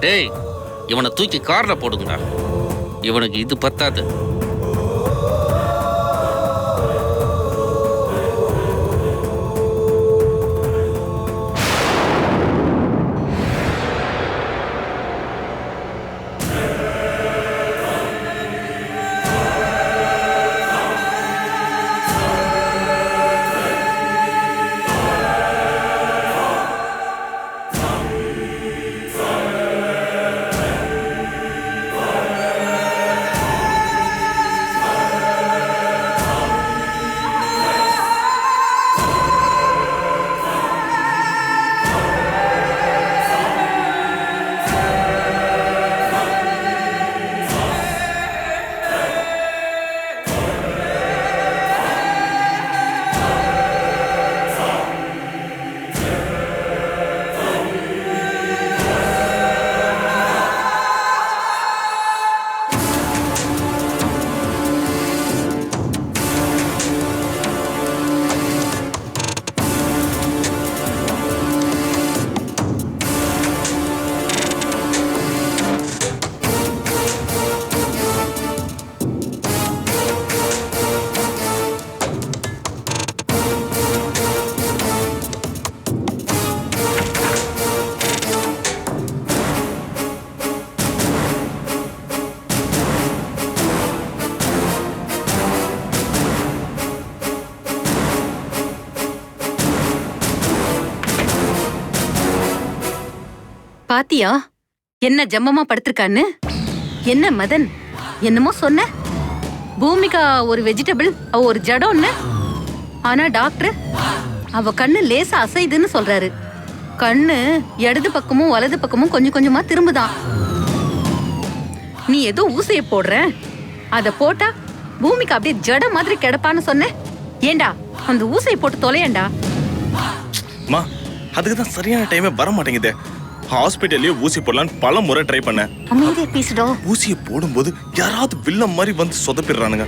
டேய், இவனை தூக்கி கார்ல போடுங்கடா. இவனுக்கு இது பத்தாது. பாத்தியா என்ன ஜம்மமா படுத்திருக்கான்னு? என்ன மதன் என்னமோ சொன்ன? பூமிகா ஒரு வெஜிடபிள், அவ ஒரு ஜடம்னு. ஆனா டாக்டர் அவ கண்ணு லேசா அசைதுன்னு சொல்றாரு. கண்ணு இடது பக்கமும் வலது பக்கமும் கொஞ்சம் கொஞ்சமா திரும்புதான். நீ ஏதோ ஊசிய போடுற, அத போட்டா பூமிகா அப்படியே ஜட மாதிரி கிடப்பான்னு சொன்ன. ஏண்டா அந்த ஊசியை போட்டு தொலையண்டா. அதுக்குதான் சரியான டைமே வர மாட்டேங்குது. ஹாஸ்பிட்டல்லயே ஊசி போடலான்னு பல முறை ட்ரை பண்ணேன். அமைதியா பேசுடா. ஊசியை போடும்போது யாராவது வில்லம் மாதிரி வந்து சொதப்பிடுறானுங்க.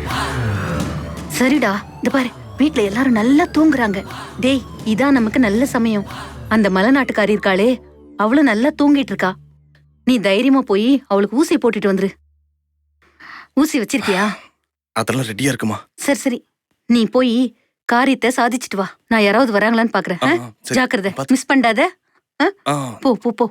சரிடா, இந்த பாரு, வீட்ல எல்லாரும் நல்லா தூங்குறாங்க. டேய், இதான் நமக்கு நல்ல சமயம். அந்த மலைநாட்டுக்காரி இருக்காளே, அவளும் நல்லா தூங்கிட்டு இருக்கா. நீ தைரியமா போய் அவளுக்கு ஊசி போட்டுட்டு வந்துரு. ஊசி வச்சிருக்கியா? அதெல்லாம் ரெடியா இருக்குமா? சரி சரி, நீ போய் காரியத்தை சாதிச்சுட்டு வா. நான் யாராவது வராங்களான்னு பாக்குறேன். ஜாக்கிரதை, மிஸ் பண்ணாத. போ போ போ.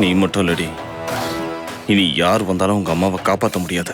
நீ மட்டும் இல்லடி, இனி யார் வந்தாலும் உங்க அம்மாவை காப்பாற்ற முடியாது.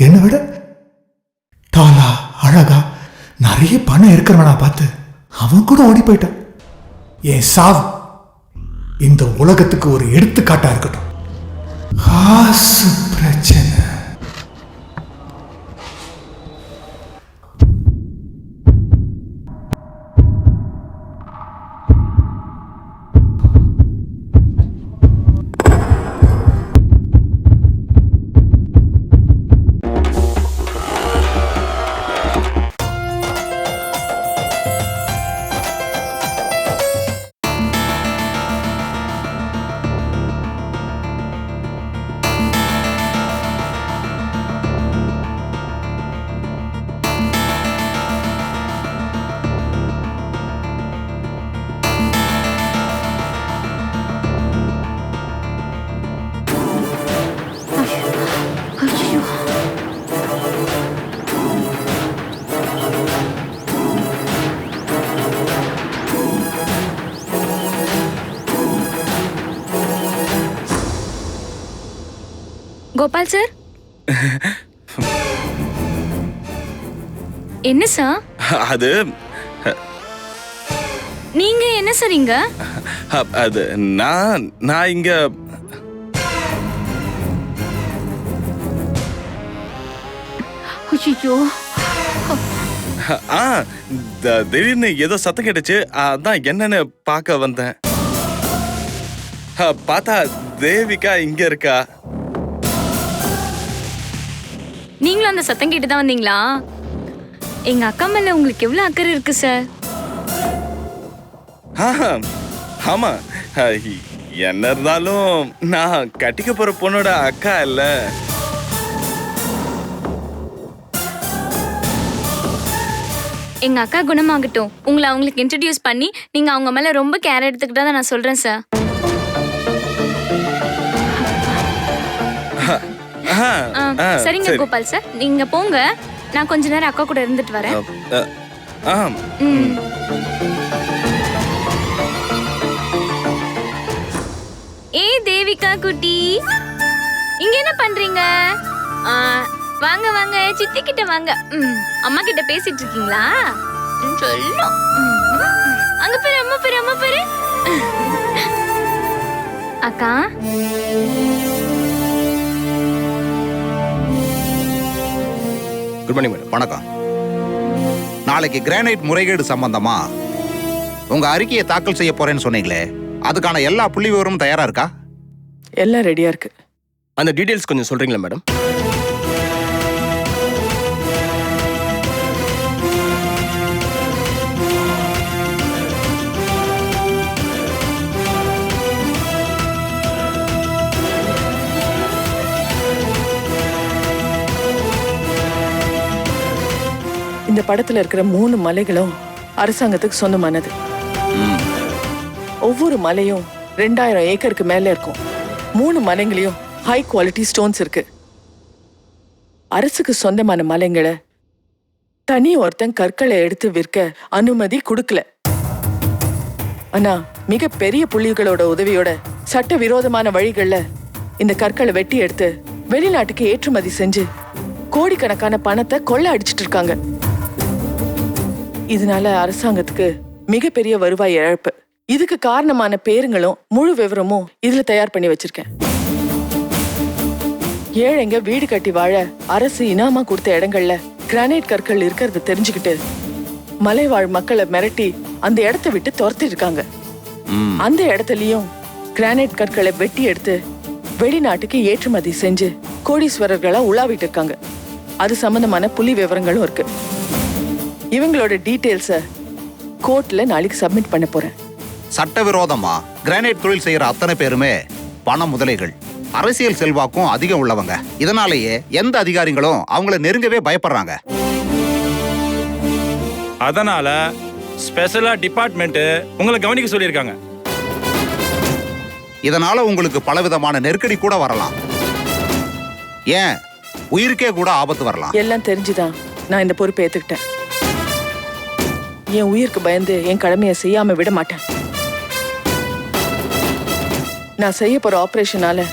என்னை விட டாலா அழகா நிறைய பணம் இருக்கிறவனா பார்த்து அவன் கூட ஓடி போயிட்டான். என் சாவு இந்த உலகத்துக்கு ஒரு எடுத்துக்காட்டா இருக்கட்டும். காசு பிரச்சனை. கோபால் சார், என்ன சார்? அது நீங்க என்ன சார் இங்க? அது நான் இங்க ஐயோ, திடீர்னு ஏதோ சத்தம் கேட்டுச்சு, அதான் என்னன்னு பார்க்க வந்தேன். பார்த்தா தேவிகா இங்க இருக்கா. நீங்களும் அந்த சத்தம் கேட்டு தான் வந்தீங்களா? எங்க அக்கா மேல உங்களுக்கு எவ்வளவு அக்கறை இருக்கு சார். ஆமா, என்ன இருந்தாலும் நான் கட்டிக்க போற பொண்ணோட அக்கா இல்ல. எங்க அக்கா குணமாகட்டும், உங்களை அவங்களுக்கு இன்ட்ரடியூஸ் பண்ணி நீங்க அவங்க மேல ரொம்ப கேர் எடுத்துக்கிட்டா தான் நான் சொல்றேன் சார். சரிங்க கோபால் சார், நீங்க போங்க. நான் கொஞ்ச நேரம் அக்கா கூட இருந்துட்டு வரேன். ஏய் தேவிகா குட்டி, இங்க என்ன பண்றீங்க? வாங்க வாங்க, சித்தி கிட்ட வாங்க. அம்மா கிட்ட பேசிட்டு இருக்கீங்களா? சொல்லும். அங்க பாரு, அம்மா பாரு, அம்மா பாரு. அக்கா, குட் மார்னிங் மேடம். வணக்கம். நாளைக்கு கிரானைட் முறைகேடு சம்பந்தமா உங்க அறிக்கையை தாக்கல் செய்ய போறேன்னு சொன்னீங்களே, அதுக்கான எல்லா புள்ளி விவரமும் தயாரா இருக்கா? எல்லாம் ரெடியா இருக்கு. அந்த டீடைல்ஸ் கொஞ்சம் சொல்றீங்களா மேடம்? இந்த படத்துல இருக்கிற 3 மலைகளும் அரசாங்கத்துக்கு சொந்தமானது. ஒவ்வொரு மலையும் 2000 ஏக்கருக்கு மேல இருக்கும். 3 மலைங்களையும் ஹை குவாலிட்டி ஸ்டோன்ஸ் இருக்கு. அரசுக்கு சொந்தமான மலைங்களை தனி ஒருத்தன் கற்களை எடுத்து விற்க அனுமதி கொடுக்கல. ஆனா மிக பெரிய புள்ளிகளோட உதவியோட சட்ட விரோதமான வழிகள்ல இந்த கற்களை வெட்டி எடுத்து வெளிநாட்டுக்கு ஏற்றுமதி செஞ்சு கோடிக்கணக்கான பணத்தை கொள்ள அடிச்சிட்டு இருக்காங்க. இதனால அரசாங்கத்துக்கு மிகப்பெரிய வருவாய் இழப்பு. இதுக்கு காரணமான பேருங்களும் முழு விவரமும் இதுல தயார் பண்ணி வச்சிருக்கேன். ஏழைங்க வீடு கட்டி வாழ அரசு இனாமா கொடுத்த இடங்கள்ல கிரானைட் கற்கள் இருக்கிறது தெரிஞ்சுக்கிட்டு மலைவாழ் மக்களை மிரட்டி அந்த இடத்த விட்டு துரத்தி இருக்காங்க. அந்த இடத்துலயும் கிரானைட் கற்களை வெட்டி எடுத்து வெளிநாட்டுக்கு ஏற்றுமதி செஞ்சு கோடீஸ்வரர்களா உலாவிட்டு இருக்காங்க. அது சம்பந்தமான புள்ளி விவரங்களும் இருக்கு. இவங்களோட டீடைல்ஸ கோர்ட்ல நாளைக்கு சப்மிட் பண்ண போறேன். சட்டவிரோதமா கிரானைட் தொழில் செய்யற அத்தனை பேருமே பண முதலைகள், அரசியல் செல்வாக்கும் அதிகம் உள்ளவங்க. இதனாலேயே எந்த அதிகாரிகளும் அவங்கள நெருங்கவே பயப்படுறாங்க. அதனால ஸ்பெஷலா டிபார்ட்மெண்ட் உங்களை கவனிக்க சொல்லியிருக்காங்க. இதனால உங்களுக்கு பலவிதமான நெருக்கடி கூட வரலாம். ஏன் உயிருக்கே கூட ஆபத்து வரலாம். எல்லாம் தெரிஞ்சுதான் நான் இந்த பொறுப்பை ஏத்துக்கிட்டேன். என் உயிருக்கு பயந்து என் கடமையை செய்யாம விட மாட்டேன். நான் செய்ய போற ஆபரேஷனால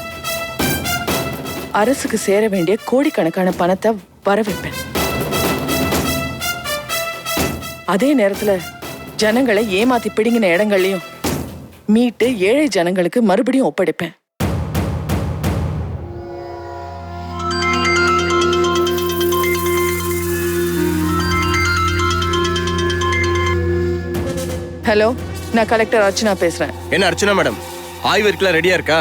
அரசுக்கு சேர வேண்டிய கோடிக்கணக்கான பணத்தை வர வைப்பேன். அதே நேரத்துல ஜனங்களை ஏமாத்தி பிடிங்கின இடங்களையும் மீட்டு ஏழை ஜனங்களுக்கு மறுபடியும் ஒப்படைப்பேன். ஹலோ, நான் கலெக்டர் அர்ச்சனா பேசுறேன். என்ன அர்ச்சனா மேடம், ஆய்வறிக்கைலாம் ரெடியா இருக்கா?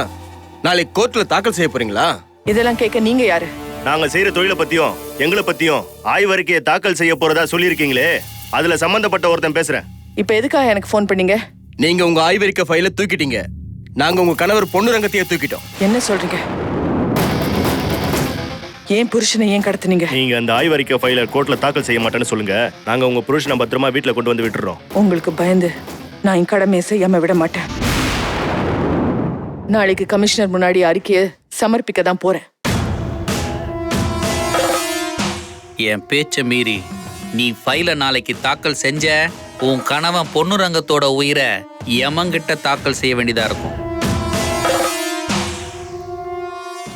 நாளைக்கு கோர்ட்ல தாக்கல் செய்ய போறீங்களா? இதெல்லாம் கேட்க நீங்க யாரு? நாங்க செய்யற தொழிலை பத்தியும் எங்களை பத்தியும் ஆய்வறிக்கையை தாக்கல் செய்ய போறதா சொல்லியிருக்கீங்களே, அதுல சம்பந்தப்பட்ட ஒருத்தன் பேசுறேன். இப்ப எதுக்காக எனக்கு ஃபோன் பண்ணீங்க? நீங்க உங்க ஆய்வறிக்கை ஃபைல தூக்கிட்டீங்க. நாங்க உங்க கணவர் பொன்னுரங்கத்தையே தூக்கிட்டோம். என்ன சொல்றீங்க? ஏன் புருஷனை ஏன் கடத்துனீங்க? நீங்க அந்த ஆய்வறிக்கை ஃபைல கோர்ட்ல தாக்கல் செய்ய மாட்டேன்னு சொல்லுங்க. நாங்க உங்க புருஷனை பத்திரமா வீட்டுல கொண்டு வந்து விட்டுறோம். உங்களுக்கு பயந்து நான் என் கடமையை செய்யாம விட மாட்டேன். நாளைக்கு கமிஷனர் முன்னாடி அறிக்கையை சமர்ப்பிக்க தான் போறேன். என் பேச்ச மீறி நீ ஃபைல நாளைக்கு தாக்கல் செஞ்ச, உன் கணவன் பொன்னுரங்கத்தோட உயிரை யமங்கிட்ட தாக்கல் செய்ய வேண்டியதா இருக்கும்.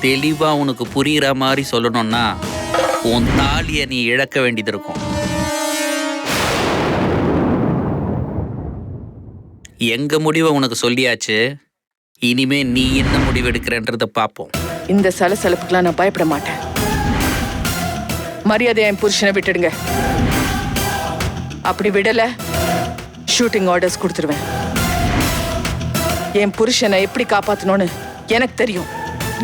தெளிவா உனக்கு புரியுற மாதிரி சொல்லணும்னா உன் தாலியை நீ இழக்க வேண்டியது இருக்கும். எங்க முடிவை உனக்கு சொல்லியாச்சு, இனிமே நீ என்ன முடிவு எடுக்கிறன்றத பார்ப்போம். இந்த சலசலப்புக்கெல்லாம் நான் பயப்பட மாட்டேன். மரியாதையா என் புருஷனை விட்டுடுங்க. அப்படி விடல ஷூட்டிங் ஆர்டர்ஸ் கொடுத்துருவேன். என் புருஷனை எப்படி காப்பாத்தணும்னு எனக்கு தெரியும்.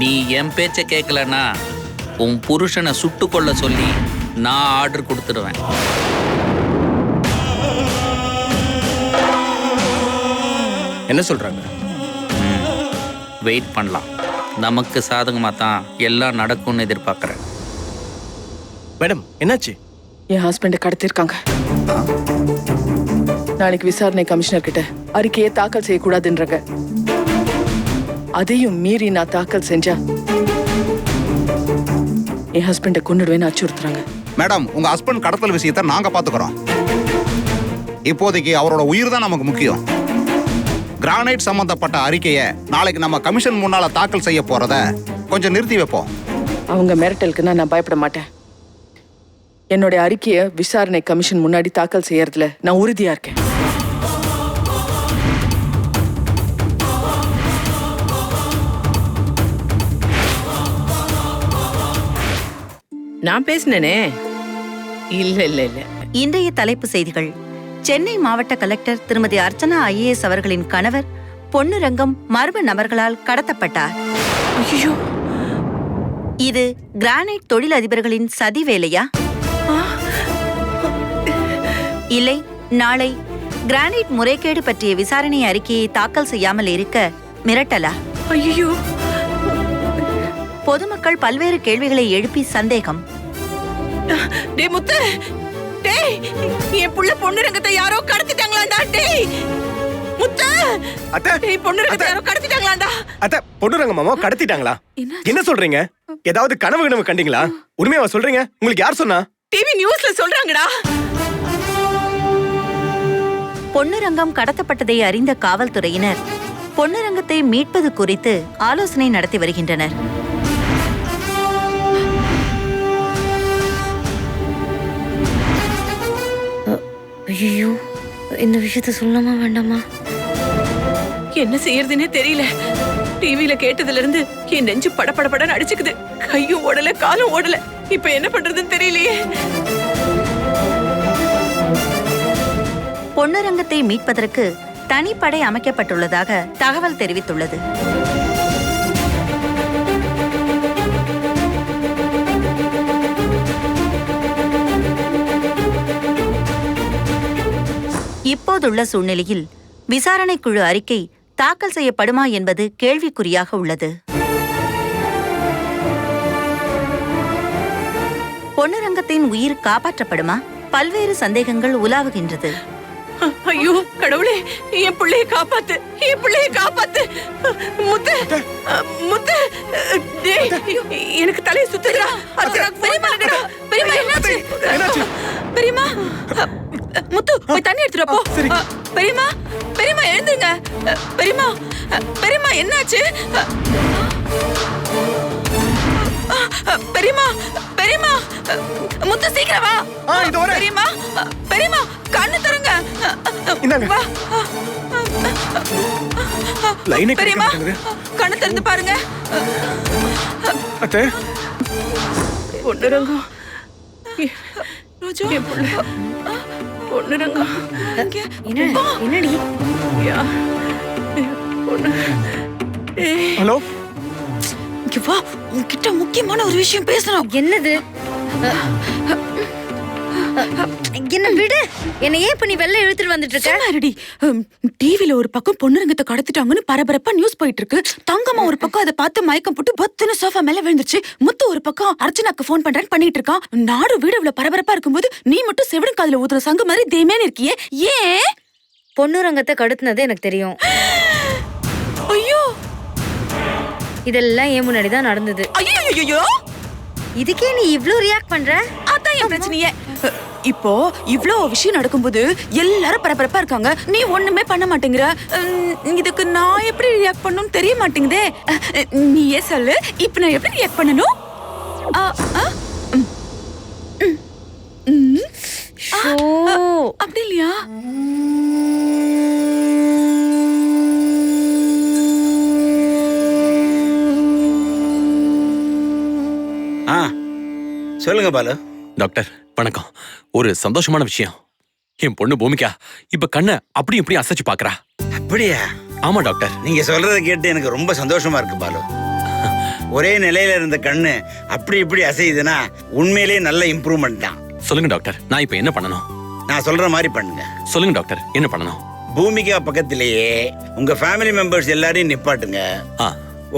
நீ என் பேச்ச கேட்கலன்னா உன் புருஷனை சுட்டு கொள்ள சொல்லி நான் ஆர்டர் கொடுத்துடுவேன். என்ன சொல்றாங்க? வெயிட் பண்ணலாம். நமக்கு சாதகமா தான் எல்லாம் நடக்கும்னு எதிர்பார்க்கிறேன். மேடம், என்னாச்சு? என் ஹஸ்பண்டை கடத்திருக்காங்க. நாளைக்கு விசாரணை கமிஷனர் கிட்ட அறிக்கையை தாக்கல் செய்யக்கூடாதுன்றாங்க. அதையும் மீறி நான் தாக்கல் செஞ்சா என் ஹஸ்பண்டை கொன்னுடுவேன்னு அச்சுறுத்துறாங்க. மேடம், உங்க ஹஸ்பண்ட் கடத்தல் விஷயத்தை நாங்க பாத்துக்கிறோம். இப்போதைக்கு அவரோட உயிர் தான் நமக்கு முக்கியம். கிரானைட் சம்பந்தப்பட்ட அறிக்கையை நாளைக்கு நம்ம கமிஷன் முன்னால தாக்கல் செய்ய போறத கொஞ்சம் நிறுத்தி வைப்போம். அவங்க மிரட்டலுக்குன்னா நான் பயப்பட மாட்டேன். என்னுடைய அறிக்கையை விசாரணை கமிஷன் முன்னாடி தாக்கல் செய்யறதுல நான் உறுதியா இருக்கேன். நான் பேசினேனே. இல்ல இல்ல இல்ல. இன்றைய தலைப்பு செய்திகள். சென்னை மாவட்ட கலெக்டர் திருமதி அர்ச்சனா IAS அவர்களின் கணவர் பொன்னுரங்கம் மர்ம நபர்களால் கடத்தப்பட்டார். ஐயோ, இது கிரானைட் தொழிலதிபர்களின் சதி வேலையா? இல்லை, நாளை கிரானைட் முறைகேடு பற்றிய விசாரணை அறிக்கையை தாக்கல் செய்யாமல் இருக்க மிரட்டலா? ஐயோ, பொதுமக்கள் பல்வேறு கேள்விகளை எழுப்பி சந்தேகம். டேய் முத்து, டேய் என் புள்ள பொன்னுரங்கத்தை யாரோ கடத்திட்டாங்களாடா. டேய் முத்து, அத்தை, டேய் பொன்னுரங்கத்தை யாரோ கடத்திட்டாங்களாடா. அத்தை, பொன்னுரங்க மாமா கடத்திட்டாங்களா? என்ன சொல்றீங்க? ஏதாவது கனவு கண்டீங்களா? உண்மையா சொல்றீங்க? உங்களுக்கு யார் சொன்னா? டிவி நியூஸ்ல சொல்றாங்கடா. பொன்னுரங்கம் கடத்தப்பட்டதை அறிந்த காவல்துறையினர் பொன்னுரங்கத்தை மீட்பது குறித்து ஆலோசனை நடத்தி வருகின்றனர். ஐயோ, இந்த விஷயத்த சொல்லலாமா வேண்டாமா? என்ன செய்யறதுன்னே தெரியல. டிவில கேட்டதுல இருந்து என் நெஞ்சு படபடபடன்னு அடிச்சுக்குது. கையும் ஓடல, காலும் ஓடல. இப்ப என்ன பண்றதுன்னு தெரியலையே. பொன்னுரங்கத்தை மீட்பதற்கு தனிப்படை அமைக்கப்பட்டுள்ளதாக தகவல் தெரிவித்துள்ளது. இப்போதுள்ள சூழ்நிலையில் விசாரணை குழு அறிக்கை தாக்கல் செய்யப்படுமா என்பது கேள்விக்குறியாக உள்ளது. பொன்னுரங்கத்தின் உயிர் காப்பாற்றப்படுமா? பல்வேறு சந்தேகங்கள் உலாவுகின்றது. ஐயோ கடவுளே, என் பிள்ளைய காப்பாத்து, என் பிள்ளைய காப்பாத்து. முத்து, முத்து, டேய், எனக்கு தலையை சுத்துதுடா. பெரியம்மா, என்னாச்சு? பெரியம்மா, முத்து போய் தண்ணி எடுத்துட்டு போ. பெரியம்மா, பெரியம்மா எழுந்துங்க. பெரியம்மா, பெரியம்மா என்னாச்சு? பெரியம்மா பெரியம்மா முத்து சீக்கிரம் வா. இது வரேன். பெரியம்மா பெரியம்மா கண்ணு தருங்க. இந்தாங்க. வா. லைனே கிடைக்க பெரியம்மா மாட்டேங்குது. கண்ணு திறந்து பாருங்க. அத்தை பொண்ணுரங்கம் என் புள்ள. பொண்ணுரங்கம் என்னடி யா. பொண்ணு. ஹலோ இங்க வா, உன்கிட்ட முக்கியமான ஒரு விஷயம் பேசணும். என்னது? என்ன விடு. என்ன ஏன் இப்ப நீ வெளில இழுத்துட்டு வந்துட்டு இருக்க? டிவில ஒரு பக்கம் பொண்ணுரங்கத்தை கடத்திட்டாங்கன்னு பரபரப்பா நியூஸ் போயிட்டு இருக்கு. தங்கம்மா ஒரு பக்கம் அதை பார்த்து மயக்கம் போட்டு பத்துன்னு சோஃபா மேல விழுந்துச்சு. முத்து ஒரு பக்கம் அர்ச்சனாக்கு ஃபோன் பண்றேன்னு பண்ணிட்டு இருக்கான். நாடு வீடு இவ்வளவு பரபரப்பா இருக்கும்போது நீ மட்டும் செவிடும் காதுல ஊத்துற சங்கு மாதிரி தேமேன்னு இருக்கியே, ஏன்? பொண்ணுரங்கத்தை கடத்துனது எனக்கு தெரியும். ஐயோ, இதெல்லாம் ஏன் முன்னாடி தான் நடந்தது. ஐயோ, இதுக்கே நீ இவ்ளோ ரியாக்ட் பண்ற? அதான் என் பிரச்சனையே. இப்போ இவ்ளோ விஷயம் நடக்கும்போது எல்லாரும் பரபரப்பா இருக்காங்க, நீ ஒண்ணுமே பண்ண மாட்டேங்கிற. இதுக்கு நான் எப்படி ரியாக்ட் பண்ணணும்னு தெரிய மாட்டேங்குதே. நீயே சொல்லு, இப்ப நான் எப்படி ரியாக்ட் பண்ணணும்? அப்படி இல்லையா? சொல்லுங்க பாலு. டாக்டர் வணக்கம். ஒரு சந்தோஷமான விஷயம். என் பொண்ணு பூமிகா இப்ப கண்ணை அப்படி இப்படி அசைச்சு பாக்குறா. அப்படியா? ஆமா டாக்டர். நீங்க சொல்றதை கேட்டு எனக்கு ரொம்ப சந்தோஷமா இருக்கு பாலு. ஒரே நிலையில இருந்த கண்ணு அப்படி இப்படி அசையுதுன்னா உண்மையிலேயே நல்ல இம்ப்ரூவ்மெண்ட் தான். சொல்லுங்க டாக்டர், நான் இப்ப என்ன பண்ணணும்? நான் சொல்ற மாதிரி பண்ணுங்க. சொல்லுங்க டாக்டர், என்ன பண்ணணும்? பூமிகா பக்கத்திலேயே உங்க ஃபேமிலி மெம்பர்ஸ் எல்லாரையும் நிப்பாட்டுங்க.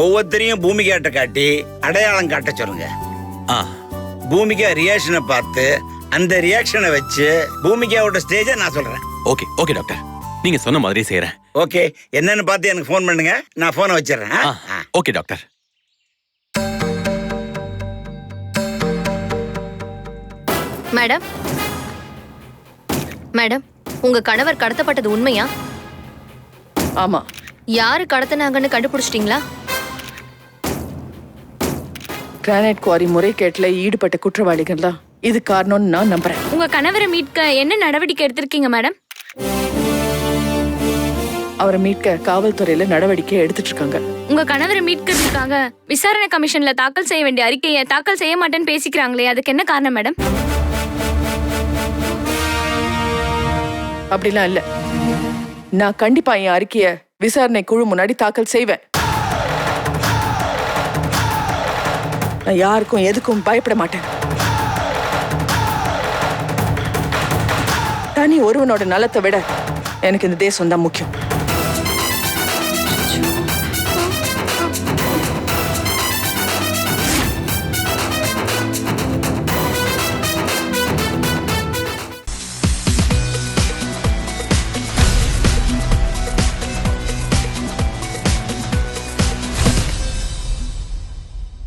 ஒவ்வொருத்தரையும் பூமிகாட்ட காட்டி அடையாளம் காட்ட சொல்லுங்க. பூமிகா ரியாக்ஷனை பார்த்து அந்த ரியாக்ஷனை வச்சு பூமிகாவோட ஸ்டேஜை நான் சொல்றேன். ஓகே ஓகே டாக்டர், நீங்க சொன்ன மாதிரி செய்யறேன். ஓகே, என்னன்னு பார்த்து எனக்கு ஃபோன் பண்ணுங்க, நான் போனை வச்சிடறேன். Okay doctor. மேடம் மேடம், உங்க கணவர் கடத்தப்பட்டது உண்மையா? ஆமா. யாரு கடத்தினாங்கன்னு கண்டுபிடிச்சிட்டீங்களா? கிரானைட் குவாரி முறைகேட்டுல ஈடுபட்ட குற்றவாளிகள் தான் இது காரணம்னு நான் நம்புறேன். உங்க கணவரை மீட்க என்ன நடவடிக்கை எடுத்திருக்கீங்க மேடம்? அவரை மீட்க காவல்துறையில நடவடிக்கை எடுத்துட்டு இருக்காங்க. உங்க கணவரை மீட்கிறதுக்காக விசாரணை கமிஷன்ல தாக்கல் செய்ய வேண்டிய அறிக்கையை தாக்கல் செய்ய மாட்டேன்னு பேசிக்கிறாங்களே, அதுக்கு என்ன காரணம் மேடம்? அப்படிலாம் இல்ல. நான் கண்டிப்பா என் அறிக்கையை விசாரணை குழு முன்னாடி தாக்கல் செய்வேன். நான் யாருக்கும் எதுக்கும் பயப்பட மாட்டேன். தனி ஒருவனோட நலத்தை விட எனக்கு இந்த தேசம் தான் முக்கியம்.